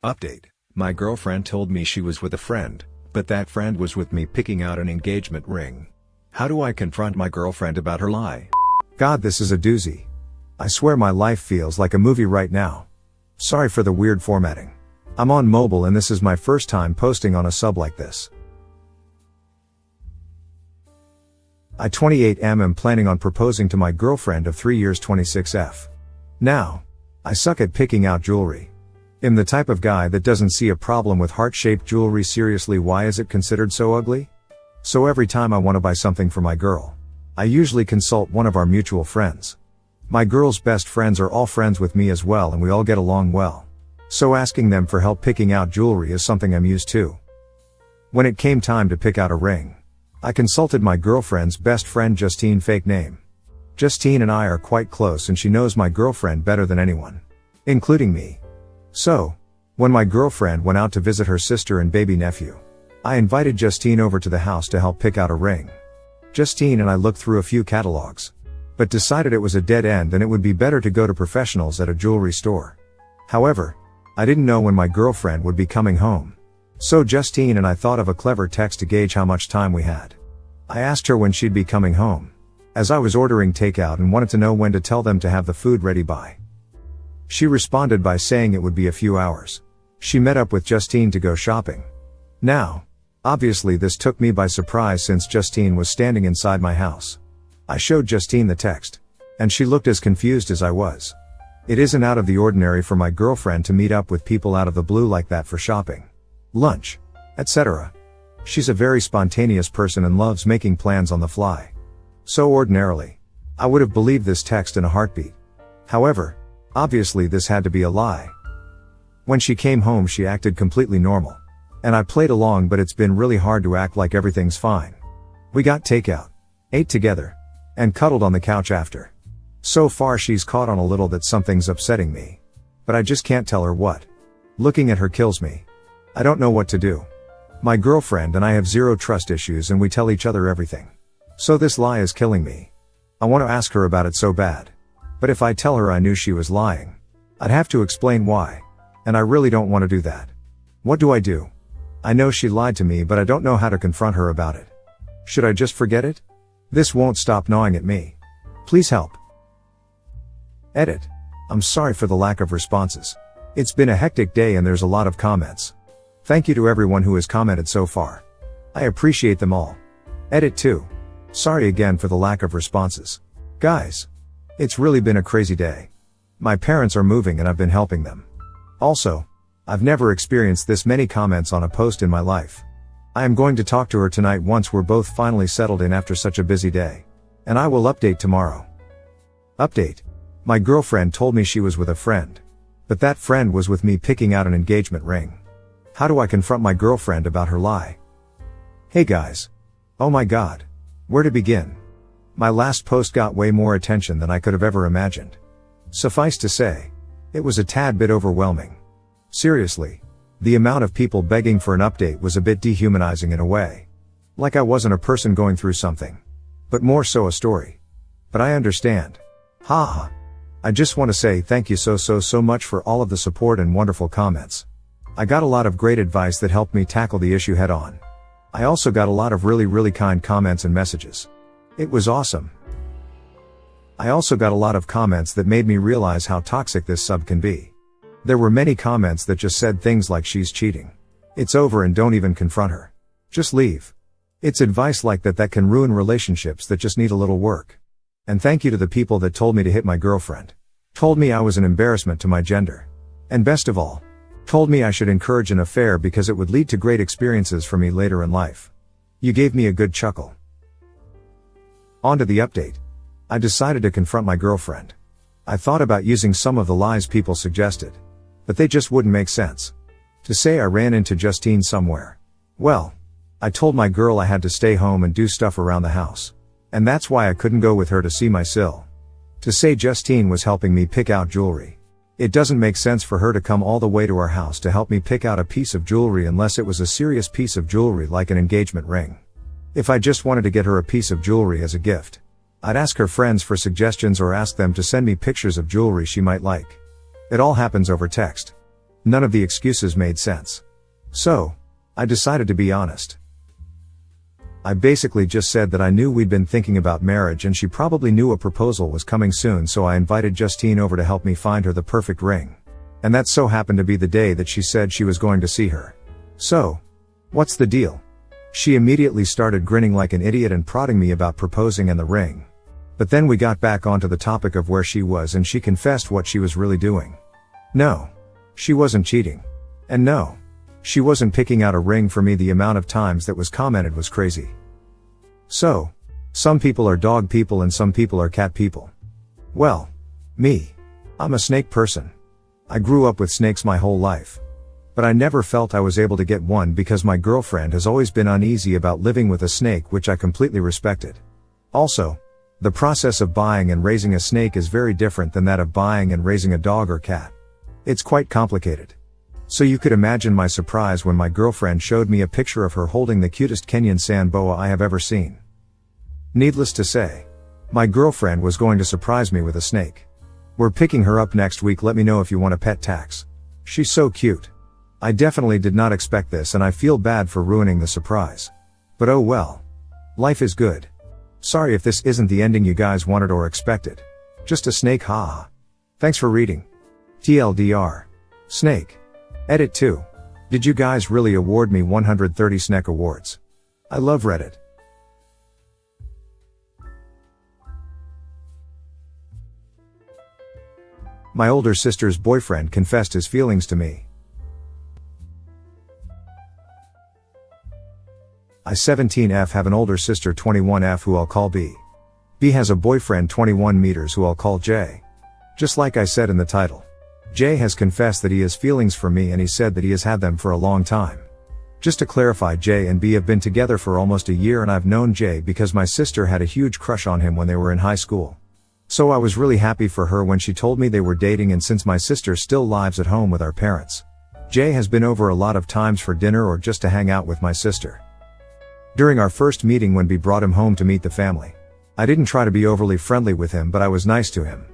Update: my girlfriend told me she was with a friend, but that friend was with me picking out an engagement ring. How do I confront my girlfriend about her lie? God, this is a doozy. I swear my life feels like a movie right now. Sorry for the weird formatting. I'm on mobile and this is my first time posting on a sub like this. I 28M am planning on proposing to my girlfriend of 3 years 26F. Now, I suck at picking out jewelry. I'm the type of guy that doesn't see a problem with heart-shaped jewelry. Seriously, why is it considered so ugly? So every time I want to buy something for my girl, I usually consult one of our mutual friends. My girl's best friends are all friends with me as well and we all get along well. So asking them for help picking out jewelry is something I'm used to. When it came time to pick out a ring, I consulted my girlfriend's best friend Justine, fake name. Justine and I are quite close and she knows my girlfriend better than anyone, including me. So, when my girlfriend went out to visit her sister and baby nephew, I invited Justine over to the house to help pick out a ring. Justine and I looked through a few catalogs, but decided it was a dead end and it would be better to go to professionals at a jewelry store. However, I didn't know when my girlfriend would be coming home. So Justine and I thought of a clever text to gauge how much time we had. I asked her when she'd be coming home, as I was ordering takeout and wanted to know when to tell them to have the food ready by. She responded by saying it would be a few hours. She met up with Justine to go shopping. Now, obviously this took me by surprise since Justine was standing inside my house. I showed Justine the text, and she looked as confused as I was. It isn't out of the ordinary for my girlfriend to meet up with people out of the blue like that for shopping, lunch, etc. She's a very spontaneous person and loves making plans on the fly. So ordinarily, I would have believed this text in a heartbeat. However, obviously this had to be a lie. When she came home she acted completely normal. And I played along, but it's been really hard to act like everything's fine. We got takeout, ate together, and cuddled on the couch after. So far she's caught on a little that something's upsetting me. But I just can't tell her what. Looking at her kills me. I don't know what to do. My girlfriend and I have zero trust issues and we tell each other everything. So this lie is killing me. I want to ask her about it so bad. But if I tell her I knew she was lying, I'd have to explain why. And I really don't want to do that. What do I do? I know she lied to me, but I don't know how to confront her about it. Should I just forget it? This won't stop gnawing at me. Please help. Edit. I'm sorry for the lack of responses. It's been a hectic day and there's a lot of comments. Thank you to everyone who has commented so far. I appreciate them all. Edit 2. Sorry again for the lack of responses. Guys, it's really been a crazy day. My parents are moving and I've been helping them. Also, I've never experienced this many comments on a post in my life. I am going to talk to her tonight once we're both finally settled in after such a busy day. And I will update tomorrow. Update. My girlfriend told me she was with a friend. But that friend was with me picking out an engagement ring. How do I confront my girlfriend about her lie? Hey guys. Oh my god. Where to begin? My last post got way more attention than I could have ever imagined. Suffice to say, it was a tad bit overwhelming. Seriously, the amount of people begging for an update was a bit dehumanizing in a way. Like I wasn't a person going through something, but more so a story. But I understand. Haha. I just want to say thank you so much for all of the support and wonderful comments. I got a lot of great advice that helped me tackle the issue head on. I also got a lot of really kind comments and messages. It was awesome. I also got a lot of comments that made me realize how toxic this sub can be. There were many comments that just said things like she's cheating. It's over and don't even confront her. Just leave. It's advice like that can ruin relationships that just need a little work. And thank you to the people that told me to hit my girlfriend. Told me I was an embarrassment to my gender. And best of all, told me I should encourage an affair because it would lead to great experiences for me later in life. You gave me a good chuckle. On to the update. I decided to confront my girlfriend. I thought about using some of the lies people suggested, but they just wouldn't make sense. To say I ran into Justine somewhere. Well, I told my girl I had to stay home and do stuff around the house. And that's why I couldn't go with her to see my sill. To say Justine was helping me pick out jewelry. It doesn't make sense for her to come all the way to our house to help me pick out a piece of jewelry unless it was a serious piece of jewelry like an engagement ring. If I just wanted to get her a piece of jewelry as a gift, I'd ask her friends for suggestions or ask them to send me pictures of jewelry she might like. It all happens over text. None of the excuses made sense. So, I decided to be honest. I basically just said that I knew we'd been thinking about marriage and she probably knew a proposal was coming soon, so I invited Justine over to help me find her the perfect ring. And that so happened to be the day that she said she was going to see her. So, what's the deal? She immediately started grinning like an idiot and prodding me about proposing and the ring. But then we got back onto the topic of where she was and she confessed what she was really doing. No, she wasn't cheating. And no, she wasn't picking out a ring for me. The amount of times that was commented was crazy. So, some people are dog people and some people are cat people. Well, me. I'm a snake person. I grew up with snakes my whole life. But I never felt I was able to get one because my girlfriend has always been uneasy about living with a snake, which I completely respected. Also, the process of buying and raising a snake is very different than that of buying and raising a dog or cat. It's quite complicated. So you could imagine my surprise when my girlfriend showed me a picture of her holding the cutest Kenyan sand boa I have ever seen. Needless to say, my girlfriend was going to surprise me with a snake. We're picking her up next week. Let me know if you want a pet tax. She's so cute. I definitely did not expect this and I feel bad for ruining the surprise. But oh well. Life is good. Sorry if this isn't the ending you guys wanted or expected. Just a snake, haha. Thanks for reading. TLDR. Snake. Edit 2. Did you guys really award me 130 Snake awards? I love Reddit. My older sister's boyfriend confessed his feelings to me. I 17F have an older sister 21F who I'll call B. B has a boyfriend 21 meters who I'll call J. Just like I said in the title. J has confessed that he has feelings for me and he said that he has had them for a long time. Just to clarify, J and B have been together for almost a year and I've known J because my sister had a huge crush on him when they were in high school. So I was really happy for her when she told me they were dating, and since my sister still lives at home with our parents, J has been over a lot of times for dinner or just to hang out with my sister. During our first meeting when B brought him home to meet the family, I didn't try to be overly friendly with him, but I was nice to him.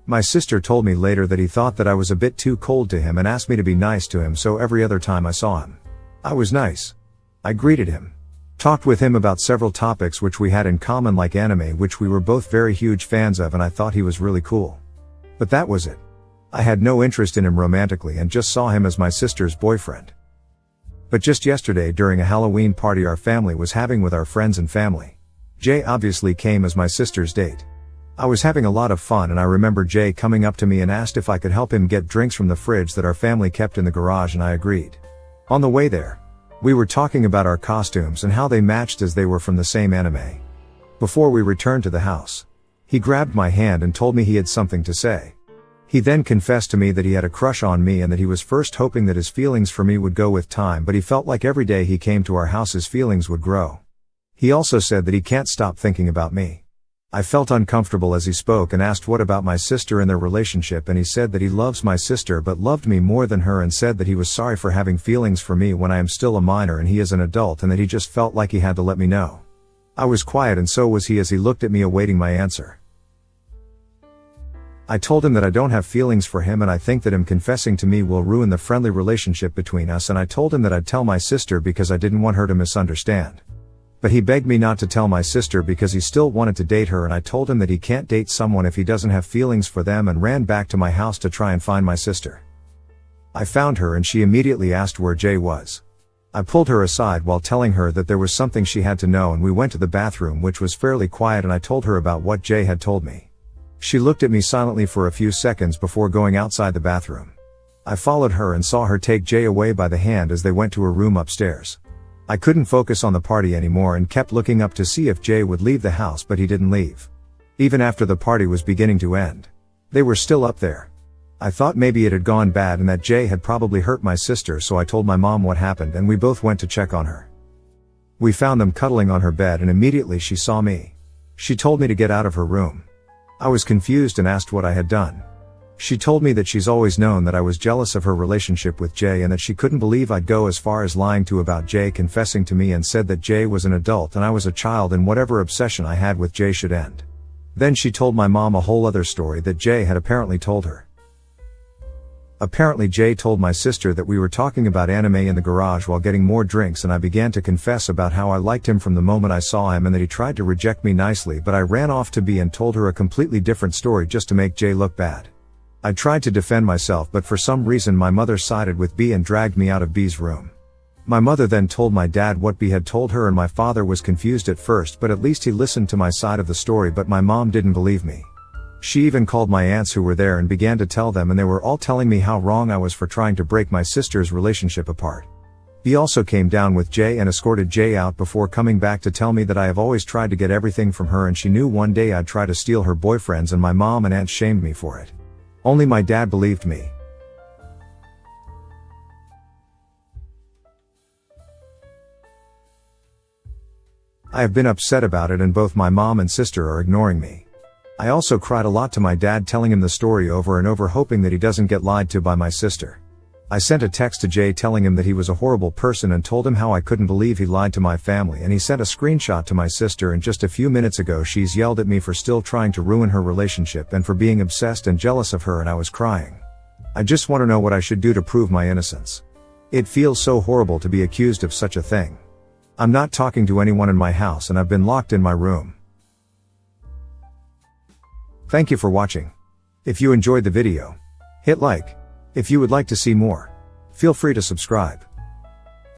My sister told me later that he thought that I was a bit too cold to him and asked me to be nice to him, so every other time I saw him, I was nice. I greeted him. Talked with him about several topics which we had in common, like anime, which we were both very huge fans of, and I thought he was really cool. But that was it. I had no interest in him romantically and just saw him as my sister's boyfriend. But just yesterday during a Halloween party our family was having with our friends and family, Jay obviously came as my sister's date. I was having a lot of fun and I remember Jay coming up to me and asked if I could help him get drinks from the fridge that our family kept in the garage, and I agreed. On the way there, we were talking about our costumes and how they matched as they were from the same anime. Before we returned to the house, he grabbed my hand and told me he had something to say. He then confessed to me that he had a crush on me and that he was first hoping that his feelings for me would go with time, but he felt like every day he came to our house his feelings would grow. He also said that he can't stop thinking about me. I felt uncomfortable as he spoke and asked what about my sister and their relationship, and he said that he loves my sister but loved me more than her, and said that he was sorry for having feelings for me when I am still a minor and he is an adult, and that he just felt like he had to let me know. I was quiet and so was he as he looked at me awaiting my answer. I told him that I don't have feelings for him and I think that him confessing to me will ruin the friendly relationship between us, and I told him that I'd tell my sister because I didn't want her to misunderstand. But he begged me not to tell my sister because he still wanted to date her, and I told him that he can't date someone if he doesn't have feelings for them, and ran back to my house to try and find my sister. I found her and she immediately asked where Jay was. I pulled her aside while telling her that there was something she had to know, and we went to the bathroom, which was fairly quiet, and I told her about what Jay had told me. She looked at me silently for a few seconds before going outside the bathroom. I followed her and saw her take Jay away by the hand as they went to a room upstairs. I couldn't focus on the party anymore and kept looking up to see if Jay would leave the house, but he didn't leave. Even after the party was beginning to end, they were still up there. I thought maybe it had gone bad and that Jay had probably hurt my sister, so I told my mom what happened and we both went to check on her. We found them cuddling on her bed and immediately she saw me. She told me to get out of her room. I was confused and asked what I had done. She told me that she's always known that I was jealous of her relationship with Jay and that she couldn't believe I'd go as far as lying to about Jay confessing to me, and said that Jay was an adult and I was a child and whatever obsession I had with Jay should end. Then she told my mom a whole other story that Jay had apparently told her. Apparently Jay told my sister that we were talking about anime in the garage while getting more drinks, and I began to confess about how I liked him from the moment I saw him and that he tried to reject me nicely, but I ran off to B and told her a completely different story just to make Jay look bad. I tried to defend myself, but for some reason my mother sided with B and dragged me out of B's room. My mother then told my dad what B had told her, and my father was confused at first, but at least he listened to my side of the story. But my mom didn't believe me. She even called my aunts who were there and began to tell them, and they were all telling me how wrong I was for trying to break my sister's relationship apart. B also came down with Jay and escorted Jay out before coming back to tell me that I have always tried to get everything from her, and she knew one day I'd try to steal her boyfriends, and my mom and aunt shamed me for it. Only my dad believed me. I have been upset about it, and both my mom and sister are ignoring me. I also cried a lot to my dad, telling him the story over and over, hoping that he doesn't get lied to by my sister. I sent a text to Jay telling him that he was a horrible person and told him how I couldn't believe he lied to my family, and he sent a screenshot to my sister, and just a few minutes ago she's yelled at me for still trying to ruin her relationship and for being obsessed and jealous of her, and I was crying. I just want to know what I should do to prove my innocence. It feels so horrible to be accused of such a thing. I'm not talking to anyone in my house, and I've been locked in my room. Thank you for watching. If you enjoyed the video, hit like. If you would like to see more, feel free to subscribe.